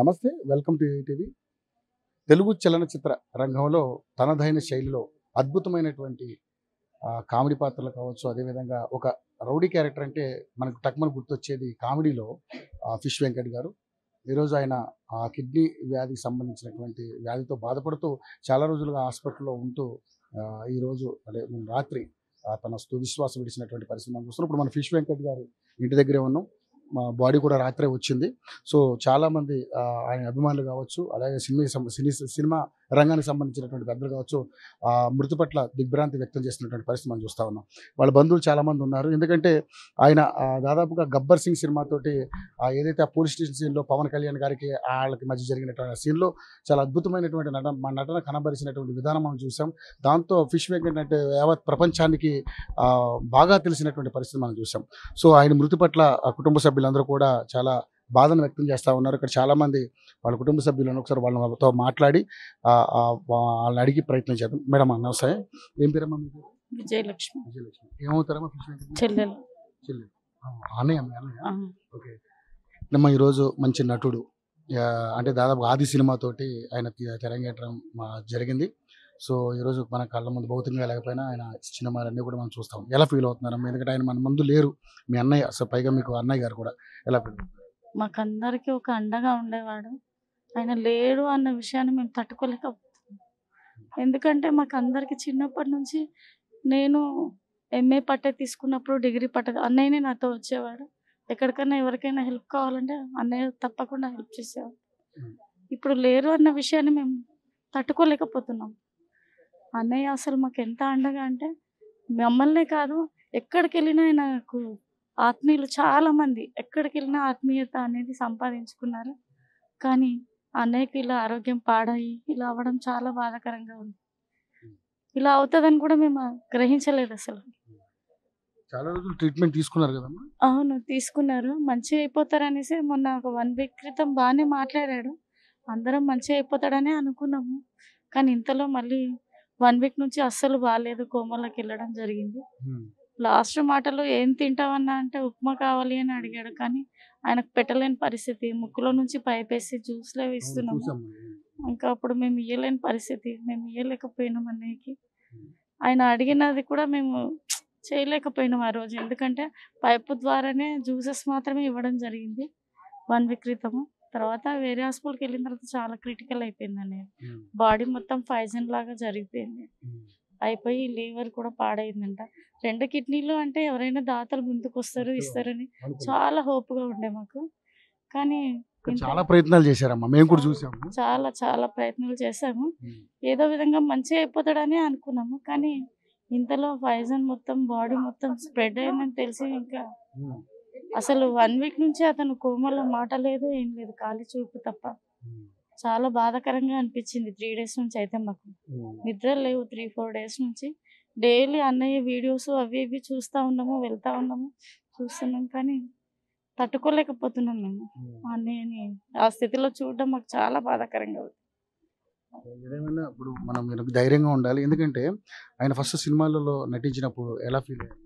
నమస్తే, welcome to TV. Telugu చలనచిత్ర రంగంలో తనదైన శైలిలో అద్భుతమైనటువంటి కామెడీ పాత్రలు కావచ్చు, అదేవిధంగా ఒక రౌడీ క్యారెక్టర్ అంటే మనకు టక్మన్ గుర్తొచ్చేది కామెడీలో ఫిష్ వెంకట్ గారు. ఈరోజు ఆయన కిడ్నీ వ్యాధికి సంబంధించినటువంటి వ్యాధితో బాధపడుతూ చాలా రోజులుగా హాస్పిటల్లో ఉంటూ ఈరోజు అదే రాత్రి తన తుదిశ్వాస విడిచినటువంటి పరిస్థితి మనం చూస్తున్నాం. ఇప్పుడు మన ఫిష్ వెంకట్ గారు ఇంటి దగ్గరే ఉన్నాం. మా బాడీ కూడా రాత్రే వచ్చింది. సో చాలామంది ఆయన అభిమానులు కావచ్చు, అలాగే సినిమా రంగానికి సంబంధించినటువంటి పెద్దలు కావచ్చు, మృతి పట్ల దిగ్భ్రాంతి వ్యక్తం చేస్తున్నటువంటి పరిస్థితి మనం చూస్తూ ఉన్నాం. వాళ్ళ బంధువులు చాలామంది ఉన్నారు. ఎందుకంటే ఆయన దాదాపుగా గబ్బర్ సింగ్ సినిమాతోటి ఏదైతే ఆ పోలీస్ స్టేషన్ సీన్లో పవన్ కళ్యాణ్ గారికి వాళ్ళకి మధ్య జరిగినటువంటి సీన్లో చాలా అద్భుతమైనటువంటి నటన కనబరిచినటువంటి విధానం మనం చూసాం. దాంతో ఫిష్ వెంకట్ అంటే యావత్ ప్రపంచానికి బాగా తెలిసినటువంటి పరిస్థితి మనం చూసాం. సో ఆయన మృతి పట్ల కుటుంబ సభ్యులందరూ కూడా చాలా బాధను వ్యక్తం చేస్తూ ఉన్నారు. ఇక్కడ చాలామంది వాళ్ళ కుటుంబ సభ్యులను ఒకసారి వాళ్ళతో మాట్లాడి వాళ్ళని అడిగి ప్రయత్నం చేద్దాం. మేడం నమస్తే, ఏం పేరమ్మా మీకు? విజయలక్ష్మి. ఏమవుతారమ్మా ఫిష్ వెంకట్? చెల్లెలు. అన్నయ్య. ఓకే. అమ్మా ఈరోజు మంచి నటుడు, అంటే దాదాపు ఆది సినిమాతోటి ఆయన తెరంగేట్రం జరిగింది. సో ఈరోజు మన కళ్ళ ముందు భౌతికంగా లేకపోయినా ఆయన సినిమాలన్నీ కూడా మనం చూస్తాం. ఎలా ఫీల్ అవుతున్నారమ్మా? ఎందుకంటే ఆయన మన ముందు లేరు, మీ అన్నయ్య. సో పైగా మీకు అన్నయ్య గారు కూడా ఎలా ఫీల్ అవుతున్నారు? మాకందరికి ఒక అండగా ఉండేవాడు. ఆయన లేడు అన్న విషయాన్ని మేము తట్టుకోలేకపోతున్నాం. ఎందుకంటే మాకందరికి చిన్నప్పటి నుంచి నేను ఎంఏ పట్టే తీసుకున్నప్పుడు డిగ్రీ పట్ట అన్నయ్యనే నాతో వచ్చేవాడు. ఎక్కడికైనా ఎవరికైనా హెల్ప్ కావాలంటే అన్నయ్య తప్పకుండా హెల్ప్ చేసేవాడు. ఇప్పుడు లేరు అన్న విషయాన్ని మేము తట్టుకోలేకపోతున్నాం. అన్నయ్య అసలు మాకు ఎంత అండగా అంటే మమ్మల్నే కాదు, ఎక్కడికి వెళ్ళినా నాకు ఆత్మీయులు చాలామంది, ఎక్కడికి వెళ్ళినా ఆత్మీయత అనేది సంపాదించుకున్నారు. కానీ అన్నయ్యకి ఇలా ఆరోగ్యం పాడయి ఇలా అవ్వడం చాలా బాధాకరంగా ఉంది. ఇలా అవుతుందని కూడా మేము గ్రహించలేదు అసలు. చాలా రోజులు ట్రీట్మెంట్ తీసుకున్నారు కదమ్మా? అవును, తీసుకున్నారు. మంచిగా అయిపోతారనేసి మొన్న ఒక 1 వీక్ క్రితం బాగానే మాట్లాడాడు. అందరం మంచిగా అయిపోతాడనే అనుకున్నాము. కానీ ఇంతలో మళ్ళీ 1 వీక్ నుంచి అస్సలు బాగాలేదు, కోమాలోకి వెళ్ళడం జరిగింది. లాస్ట్ మాటలో ఏం తింటావన్నా అంటే ఉప్మా కావాలి అని అడిగాడు. కానీ ఆయనకు పెట్టలేని పరిస్థితి, ముక్కులో నుంచి పైపేసి జ్యూస్లే ఇస్తున్నాము. ఇంకా అప్పుడు మేము ఇయ్యలేని పరిస్థితి, మేము ఇయ్యలేకపోయినాం అన్నయ్యకి. ఆయన అడిగినది కూడా మేము చేయలేకపోయినాం ఆ రోజు. ఎందుకంటే పైపు ద్వారానే జ్యూసెస్ మాత్రమే ఇవ్వడం జరిగింది 1 వీక్ క్రితము. తర్వాత వేరే హాస్పిటల్కి వెళ్ళిన తర్వాత చాలా క్రిటికల్ అయిపోయింది అన్నయ్య. బాడీ మొత్తం పాయిజన్ లాగా జరిగిపోయింది, అయిపోయి లివర్ కూడా పాడైందంట. 2 కిడ్నీలు అంటే ఎవరైనా దాతలు ముందుకు వస్తారు ఇస్తారని చాలా హోప్గా ఉండే మాకు. కానీ చాలా ప్రయత్నాలు చేశారమ్మా, మేము కూడా చూసాము. చాలా ప్రయత్నాలు చేశాము. ఏదో విధంగా మంచిగా అయిపోతాడని అనుకున్నాము. కానీ ఇంతలో పాయిజన్ మొత్తం బాడీ మొత్తం స్ప్రెడ్ అయిందని తెలిసి ఇంకా అసలు 1 వీక్ నుంచి అతను కోమలో మాట లేదు, ఏం లేదు, ఖాళీ చూపు తప్ప. చాలా బాధాకరంగా అనిపించింది 3 డేస్ నుంచి. అయితే మాకు నిద్ర లేవు 3-4 డేస్ నుంచి. డైలీ అన్నయ్య వీడియోస్ అవి ఇవి చూస్తూ ఉన్నాము, వెళ్తూ ఉన్నాము, చూస్తున్నాం. కానీ తట్టుకోలేకపోతున్నాం మేము అన్నయ్యని ఆ స్థితిలో చూడడం మాకు చాలా బాధాకరంగా ఉంది. ఏదేమైనా ఇప్పుడు మనం ధైర్యంగా ఉండాలి. ఎందుకంటే ఆయన ఫస్ట్ సినిమాలలో నటించినప్పుడు ఎలా ఫీల్ అయ్యారు?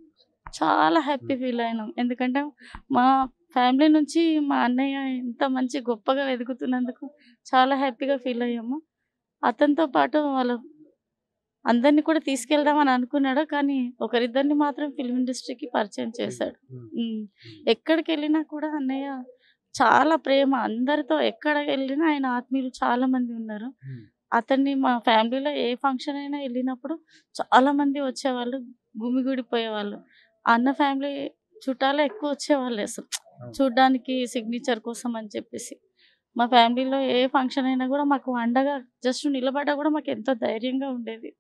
చాలా హ్యాపీ ఫీల్ అయినాం. ఎందుకంటే మా ఫ్యామిలీ నుంచి మా అన్నయ్య ఇంత మంచి గొప్పగా ఎదుగుతున్నందుకు చాలా హ్యాపీగా ఫీల్ అయ్యాము. అతనితో పాటు వాళ్ళు అందరినీ కూడా తీసుకెళ్దామని అనుకున్నాడు. కానీ ఒకరిద్దరిని మాత్రం ఫిల్మ్ ఇండస్ట్రీకి పరిచయం చేశాడు. ఎక్కడికి వెళ్ళినా కూడా అన్నయ్య చాలా ప్రేమ, అందరితో ఎక్కడ వెళ్ళినా ఆయన ఆత్మీయులు చాలా మంది ఉన్నారు. అతన్ని మా ఫ్యామిలీలో ఏ ఫంక్షన్ అయినా వెళ్ళినప్పుడు చాలా మంది వచ్చేవాళ్ళు, గుమిగూడిపోయేవాళ్ళు. అన్న ఫ్యామిలీ చుట్టాలే ఎక్కువ వచ్చేవాళ్ళు అసలు చూడ్డానికి, సిగ్నేచర్ కోసం అని చెప్పేసి. మా ఫ్యామిలీలో ఏ ఫంక్షన్ అయినా కూడా మాకు అండగా జస్ట్ నిలబడ్డా కూడా మాకు ఎంతో ధైర్యంగా ఉండేది.